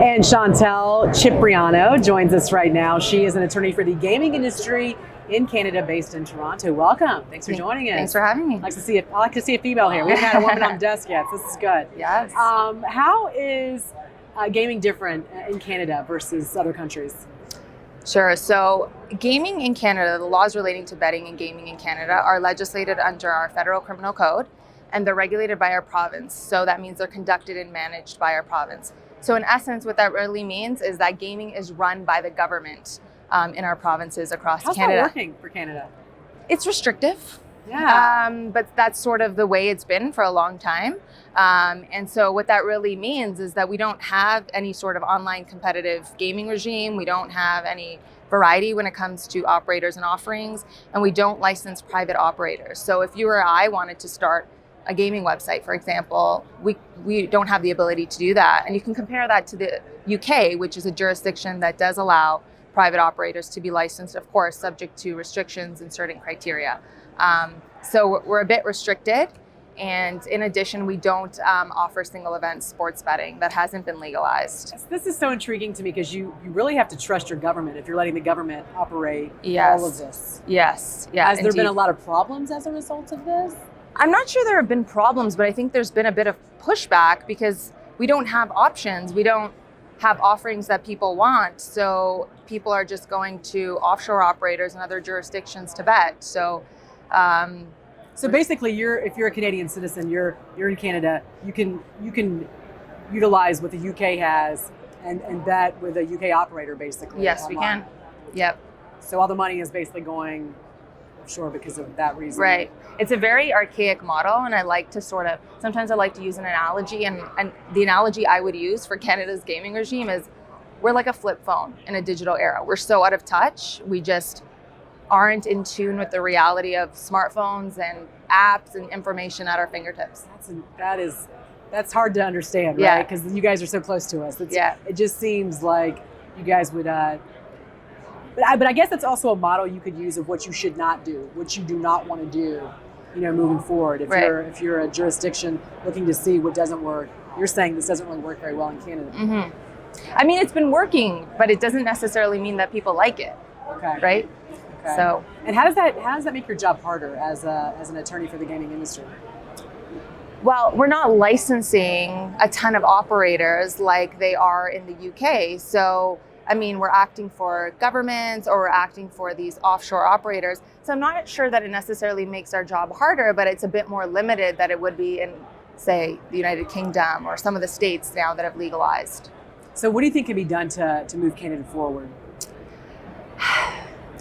And Chantal Cipriano joins us right now. She is an attorney for the gaming industry in Canada, based in Toronto. Welcome. Thanks for joining us. Thanks for having me. I like to see a female here. We haven't had a woman on the desk yet, so this is good. Yes. How is gaming different in Canada versus other countries? Sure. So gaming in Canada, the laws relating to betting and gaming in Canada are legislated under our federal criminal code, and they're regulated by our province. So that means they're conducted and managed by our province. So in essence, what that really means is that gaming is run by the government in our provinces across Canada. How's that working for Canada? It's restrictive. Yeah. But that's sort of the way it's been for a long time. And so what that really means is that we don't have any sort of online competitive gaming regime. We don't have any variety when it comes to operators and offerings, and we don't license private operators. So if you or I wanted to start a gaming website, for example, we don't have the ability to do that. And you can compare that to the UK, which is a jurisdiction that does allow private operators to be licensed, of course, subject to restrictions and certain criteria. So we're a bit restricted. And in addition, we don't offer single event sports betting. That hasn't been legalized. This is so intriguing to me because you really have to trust your government if you're letting the government operate all of this. Yes. Yeah. Has there been a lot of problems as a result of this? I'm not sure there have been problems, but I think there's been a bit of pushback because we don't have options. We don't have offerings that people want. So people are just going to offshore operators and other jurisdictions to bet. So basically, if you're a Canadian citizen, you're in Canada, you can utilize what the UK has and bet with a UK operator, basically. Yes, online. we can. Yep. So all the money is basically going offshore because of that reason. Right. It's a very archaic model, and sometimes I like to use an analogy, and the analogy I would use for Canada's gaming regime is we're like a flip phone in a digital era. We're so out of touch. We just aren't in tune with the reality of smartphones and apps and information at our fingertips. That's hard to understand, Yeah. right? Because you guys are so close to us. It just seems like you guys would. But I guess that's also a model you could use of what you should not do, what you do not want to do, moving forward. If you're a jurisdiction looking to see what doesn't work, you're saying this doesn't really work very well in Canada. Mm-hmm. I mean, it's been working, but it doesn't necessarily mean that people like it. Okay. Right. Okay. So, and how does that make your job harder as an attorney for the gaming industry? well, we're not licensing a ton of operators like they are in the UK. So, I mean, we're acting for governments or we're acting for these offshore operators. So I'm not sure that it necessarily makes our job harder, but it's a bit more limited than it would be in, say, the United Kingdom or some of the states now that have legalized. So what do you think can be done to move Canada forward?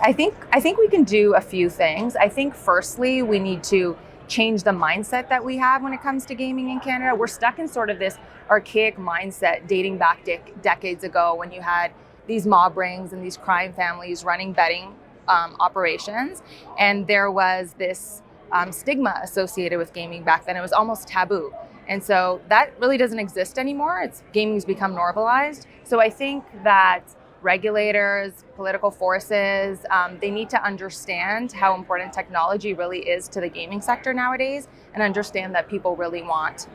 I think we can do a few things. I think firstly, we need to change the mindset that we have when it comes to gaming in Canada. We're stuck in sort of this archaic mindset dating back decades ago when you had these mob rings and these crime families running betting operations. And there was this stigma associated with gaming back then. It was almost taboo. And so that really doesn't exist anymore. Gaming's become normalized. So I think that regulators, political forces, they need to understand how important technology really is to the gaming sector nowadays and understand that people really want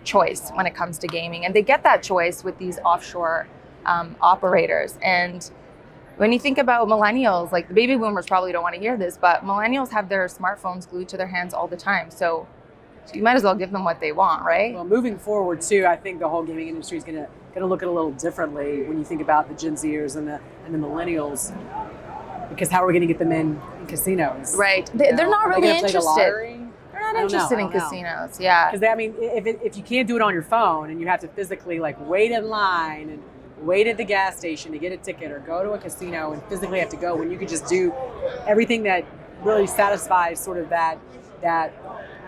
choice when it comes to gaming. And they get that choice with these offshore operators. And when you think about millennials, like the baby boomers probably don't want to hear this, but millennials have their smartphones glued to their hands all the time. So you might as well give them what they want, right? Well, moving forward too, I think the whole gaming industry is going to look at it a little differently when you think about the Gen Zers and the millennials, because how are we going to get them in casinos? Right. They're not really interested. They're not interested in casinos. Yeah. Because if you can't do it on your phone and you have to physically wait in line and wait at the gas station to get a ticket or go to a casino and physically have to go, when you could just do everything that really satisfies sort of that I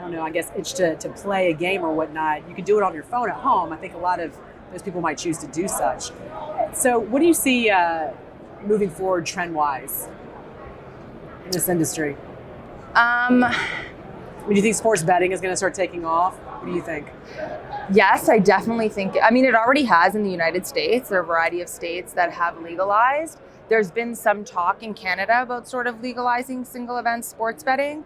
don't know, I guess itch to play a game or whatnot, you could do it on your phone at home. I think a lot of those people might choose to do such. So what do you see moving forward trend-wise in this industry? Do you think sports betting is going to start taking off? What do you think? Yes, I definitely think, it already has in the United States. There are a variety of states that have legalized. There's been some talk in Canada about sort of legalizing single event sports betting.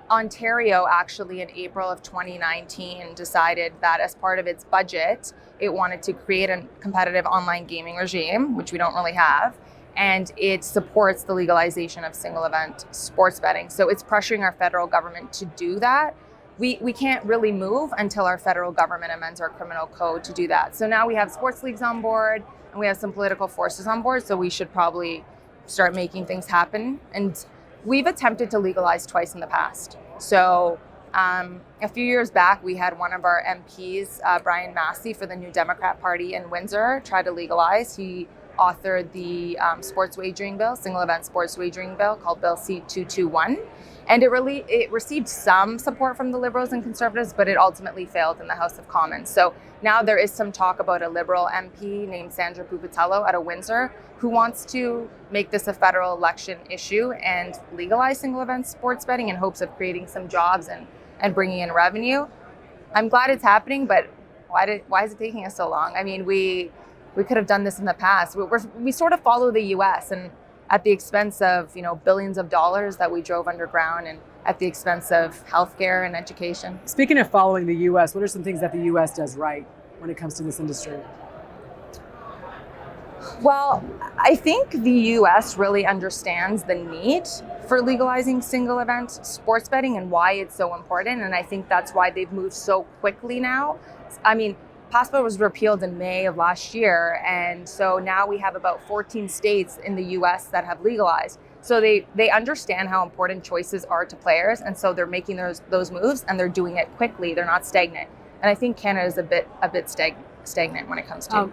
Ontario actually in April of 2019 decided that as part of its budget, it wanted to create a competitive online gaming regime, which we don't really have, and it supports the legalization of single event sports betting. So it's pressuring our federal government to do that. We can't really move until our federal government amends our criminal code to do that. So now we have sports leagues on board and we have some political forces on board, so we should probably start making things happen. And we've attempted to legalize twice in the past. So a few years back, we had one of our MPs, Brian Massey for the New Democrat Party in Windsor, try to legalize. He authored the sports wagering bill, single event sports wagering bill called Bill C-221. And it received some support from the Liberals and Conservatives, but it ultimately failed in the House of Commons. So now there is some talk about a Liberal MP named Sandra Pupatello out of Windsor who wants to make this a federal election issue and legalize single event sports betting in hopes of creating some jobs and bringing in revenue. I'm glad it's happening, but why is it taking us so long? I mean, we could have done this in the past. We sort of follow the US, and at the expense of billions of dollars that we drove underground, and at the expense of healthcare and education. Speaking of following the US, what are some things that the US does right when it comes to this industry? Well, I think the US really understands the need for legalizing single event sports betting and why it's so important. And I think that's why they've moved so quickly now. I mean, PASPA was repealed in May of last year. And so now we have about 14 states in the US that have legalized. So they understand how important choices are to players. And so they're making those moves and they're doing it quickly. They're not stagnant. And I think Canada is a bit stagnant when it comes to.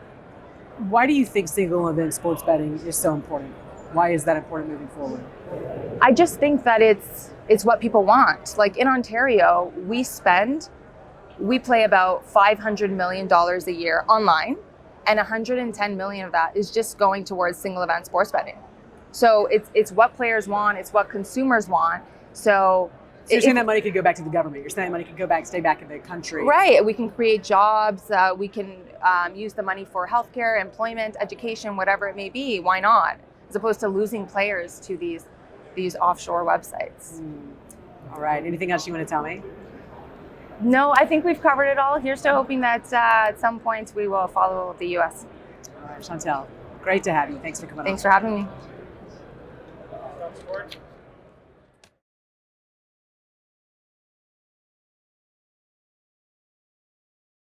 Why do you think single event sports betting is so important? Why is that important moving forward? I just think that it's what people want. Like in Ontario, we play about $500 million a year online, and $110 million of that is just going towards single event sports betting. So it's what players want, it's what consumers want. So you're saying that money could go back to the government. You're saying money could stay back in the country. Right. We can create jobs. We can use the money for healthcare, employment, education, whatever it may be. Why not? As opposed to losing players to these offshore websites. All right. Anything else you want to tell me? No, I think we've covered it all. Here's to hoping that at some point we will follow the U.S. All right, Chantal. Great to have you. Thanks for coming on. Thanks for having me.